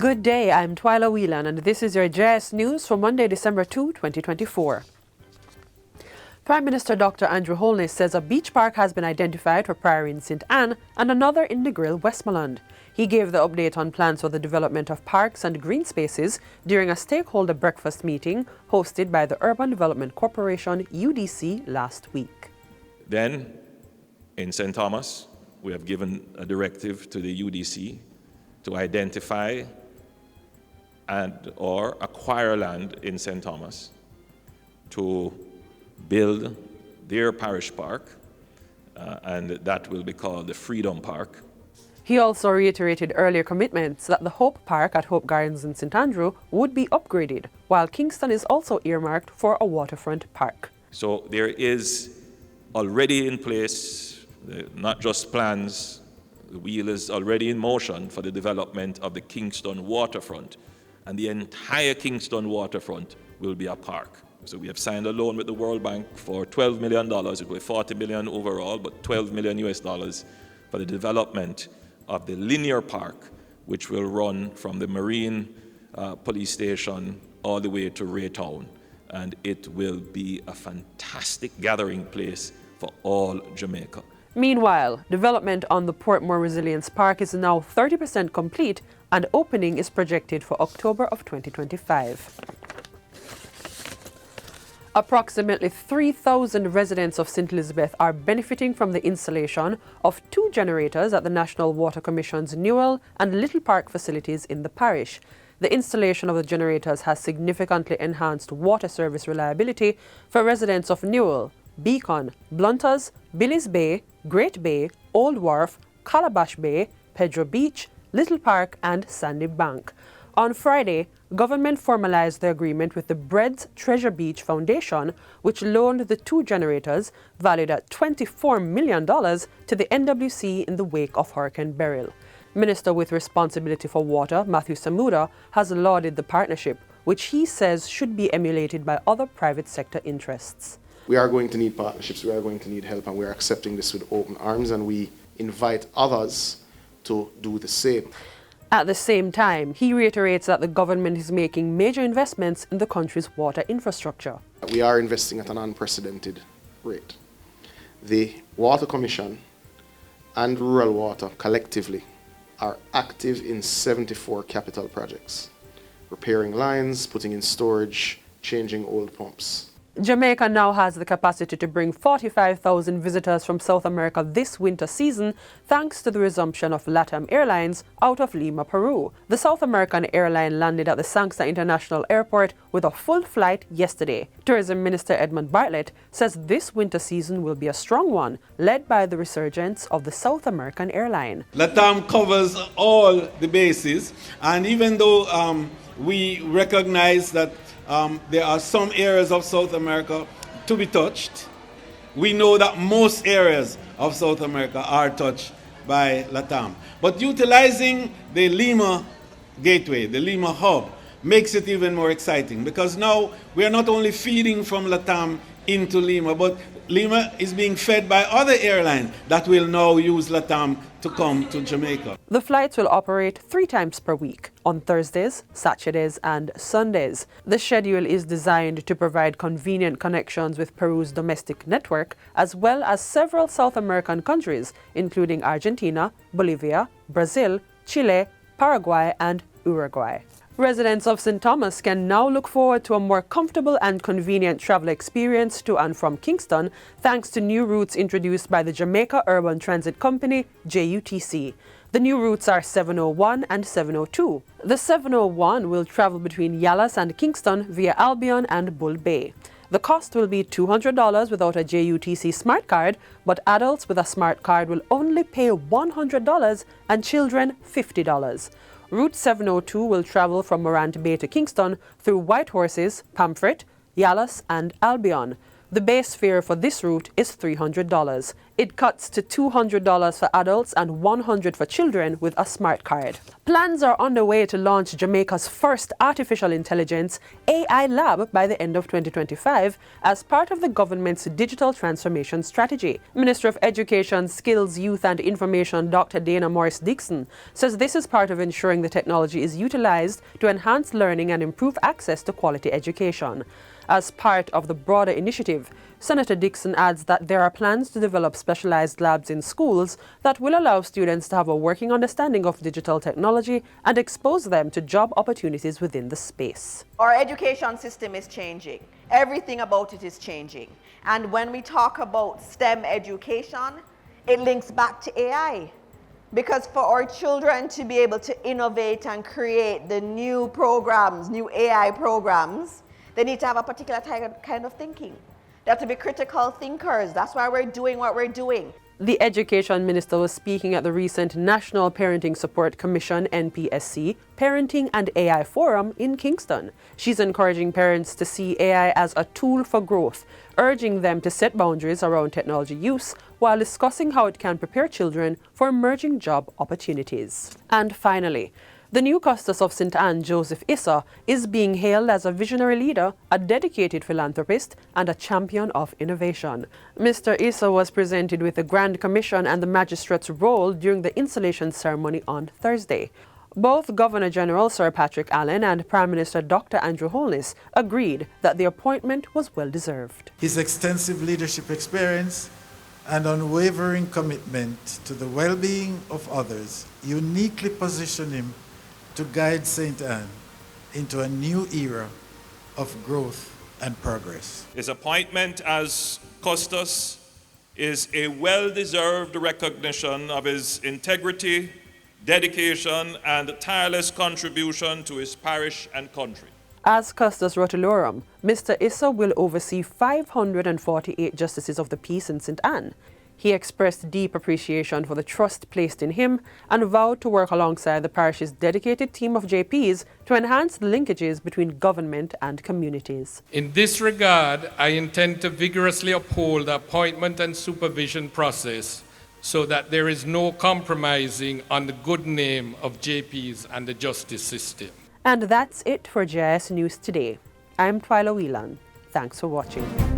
Good day, I'm Twyla Whelan and this is your JIS News for Monday, December 2, 2024. Prime Minister Dr. Andrew Holness says a beach park has been identified for Priory in St. Anne and another in Negril, Westmoreland. He gave the update on plans for the development of parks and green spaces during a stakeholder breakfast meeting hosted by the Urban Development Corporation, UDC, last week. Then, in St. Thomas, we have given a directive to the UDC to identify and or acquire land in St. Thomas to build their parish park, and that will be called the Freedom Park. He also reiterated earlier commitments that the Hope Park at Hope Gardens in St. Andrew would be upgraded, while Kingston is also earmarked for a waterfront park. So there is already in place, not just plans, the wheel is already in motion for the development of the Kingston waterfront, and the entire Kingston waterfront will be a park. So we have signed a loan with the World Bank for $12 million. It will be $40 million overall, but $12 million US for the development of the linear park, which will run from the Marine Police Station all the way to Raytown. And it will be a fantastic gathering place for all Jamaica. Meanwhile, development on the Portmore Resilience Park is now 30% complete and opening is projected for October of 2025. Approximately 3,000 residents of St. Elizabeth are benefiting from the installation of 2 generators at the National Water Commission's Newell and Little Park facilities in the parish. The installation of the generators has significantly enhanced water service reliability for residents of Newell, Beacon, Blunters, Billy's Bay, Great Bay, Old Wharf, Calabash Bay, Pedro Beach, Little Park and Sandy Bank. On Friday, government formalized the agreement with the Bread's Treasure Beach Foundation, which loaned the 2 generators, valued at $24 million, to the NWC in the wake of Hurricane Beryl. Minister with responsibility for water, Matthew Samuda, has lauded the partnership, which he says should be emulated by other private sector interests. We are going to need partnerships, we are going to need help, and we are accepting this with open arms, and we invite others to do the same. At the same time, he reiterates that the government is making major investments in the country's water infrastructure. We are investing at an unprecedented rate. The Water Commission and Rural Water collectively are active in 74 capital projects, repairing lines, putting in storage, changing old pumps. Jamaica now has the capacity to bring 45,000 visitors from South America this winter season thanks to the resumption of LATAM Airlines out of Lima, Peru. The South American airline landed at the Sangsta International Airport with a full flight yesterday. Tourism Minister Edmund Bartlett says this winter season will be a strong one, led by the resurgence of the South American airline. LATAM covers all the bases, and even though we recognize that there are some areas of South America to be touched, we know that most areas of South America are touched by LATAM. But utilizing the Lima gateway, the Lima hub, makes it even more exciting, because now we are not only feeding from LATAM into Lima, but Lima is being fed by other airlines that will now use LATAM to come to Jamaica. The flights will operate 3 times per week, on Thursdays, Saturdays and Sundays. The schedule is designed to provide convenient connections with Peru's domestic network, as well as several South American countries, including Argentina, Bolivia, Brazil, Chile, Paraguay and Uruguay. Residents of St. Thomas can now look forward to a more comfortable and convenient travel experience to and from Kingston thanks to new routes introduced by the Jamaica Urban Transit Company, JUTC. The new routes are 701 and 702. The 701 will travel between Yallas and Kingston via Albion and Bull Bay. The cost will be $200 without a JUTC smart card, but adults with a smart card will only pay $100 and children $50. Route 702 will travel from Morant Bay to Kingston through White Horses, Pamphret, Yallas and Albion. The base fare for this route is $300. It cuts to $200 for adults and $100 for children with a smart card. Plans are underway to launch Jamaica's first artificial intelligence AI lab by the end of 2025 as part of the government's digital transformation strategy. Minister of Education, Skills, Youth and Information Dr. Dana Morris-Dixon says this is part of ensuring the technology is utilized to enhance learning and improve access to quality education. As part of the broader initiative, Senator Dixon adds that there are plans to develop specialized labs in schools that will allow students to have a working understanding of digital technology and expose them to job opportunities within the space. Our education system is changing. Everything about it is changing. And when we talk about STEM education, it links back to AI. Because for our children to be able to innovate and create the new programs, new AI programs, they need to have a particular kind of thinking. They have to be critical thinkers. That's why we're doing what we're doing. The Education Minister was speaking at the recent National Parenting Support Commission (NPSC) Parenting and AI Forum in Kingston. She's encouraging parents to see AI as a tool for growth, urging them to set boundaries around technology use while discussing how it can prepare children for emerging job opportunities. And finally, the new Custos of St. Anne, Joseph Issa, is being hailed as a visionary leader, a dedicated philanthropist, and a champion of innovation. Mr. Issa was presented with the Grand Commission and the Magistrate's role during the installation ceremony on Thursday. Both Governor General Sir Patrick Allen and Prime Minister Dr. Andrew Holness agreed that the appointment was well deserved. His extensive leadership experience and unwavering commitment to the well-being of others uniquely position him to guide St. Anne into a new era of growth and progress. His appointment as Custos is a well-deserved recognition of his integrity, dedication, and tireless contribution to his parish and country. As Custos Rotulorum, Mr. Issa will oversee 548 justices of the peace in St. Anne. He expressed deep appreciation for the trust placed in him and vowed to work alongside the parish's dedicated team of JPs to enhance the linkages between government and communities. In this regard, I intend to vigorously uphold the appointment and supervision process so that there is no compromising on the good name of JPs and the justice system. And that's it for JIS News Today. I'm Twyla Whelan. Thanks for watching.